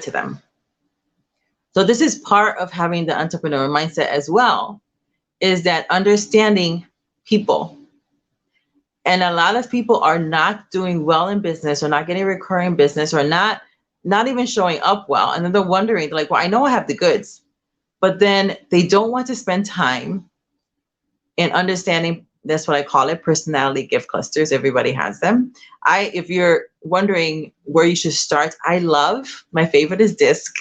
to them. So this is part of having the entrepreneur mindset as well, is that understanding people. And a lot of people are not doing well in business, or not getting recurring business, or not even showing up well. And then they're wondering, like, well, I know I have the goods, but then they don't want to spend time in understanding. That's what I call it, personality gift clusters. Everybody has them. If you're wondering where you should start, my favorite is DISC,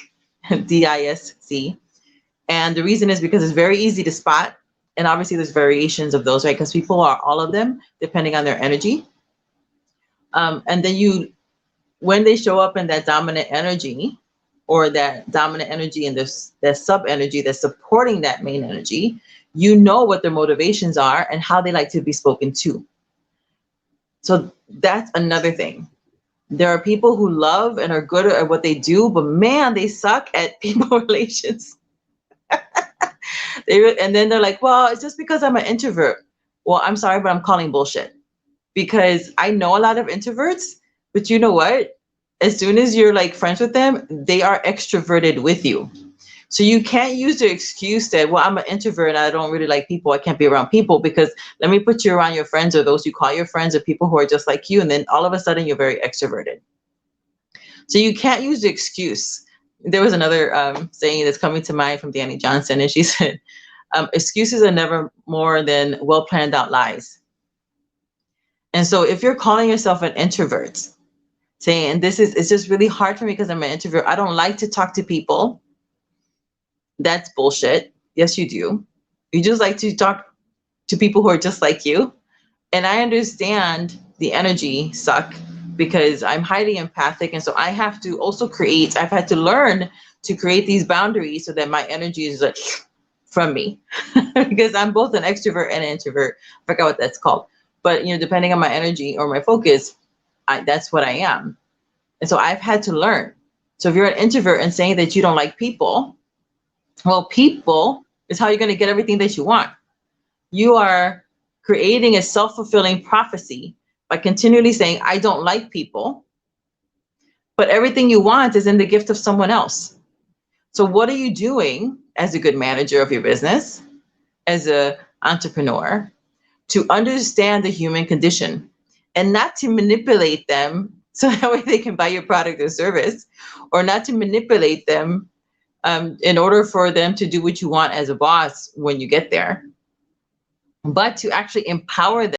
DISC. And the reason is because it's very easy to spot. And obviously there's variations of those, right? Because people are all of them depending on their energy. And then when they show up in that dominant energy, or that dominant energy and that sub energy that's supporting that main energy, you know what their motivations are and how they like to be spoken to. So that's another thing. There are people who love and are good at what they do, but man, they suck at people relations. And then they're like, well, it's just because I'm an introvert. Well, I'm sorry, but I'm calling bullshit, because I know a lot of introverts, but you know what? As soon as you're like friends with them, they are extroverted with you. So you can't use the excuse that, well, I'm an introvert and I don't really like people, I can't be around people, because let me put you around your friends, or those you call your friends, or people who are just like you, and then all of a sudden you're very extroverted. So you can't use the excuse. There was another saying that's coming to mind from Danny Johnson, and she said, excuses are never more than well-planned out lies. And so if you're calling yourself an introvert, saying, it's just really hard for me because I'm an introvert, I don't like to talk to people, that's bullshit. Yes, you do. You just like to talk to people who are just like you. And I understand the energy suck, because I'm highly empathic. And so I have to also I've had to learn to create these boundaries so that my energy is like from me, because I'm both an extrovert and an introvert. I forgot what that's called. But, depending on my energy or my focus, that's what I am. And so I've had to learn. So if you're an introvert and saying that you don't like people, well, people is how you're going to get everything that you want. You are creating a self-fulfilling prophecy by continually saying, I don't like people, but everything you want is in the gift of someone else. So what are you doing as a good manager of your business, as an entrepreneur, to understand the human condition and not to manipulate them so that way they can buy your product or service, or not to manipulate them in order for them to do what you want as a boss when you get there, but to actually empower them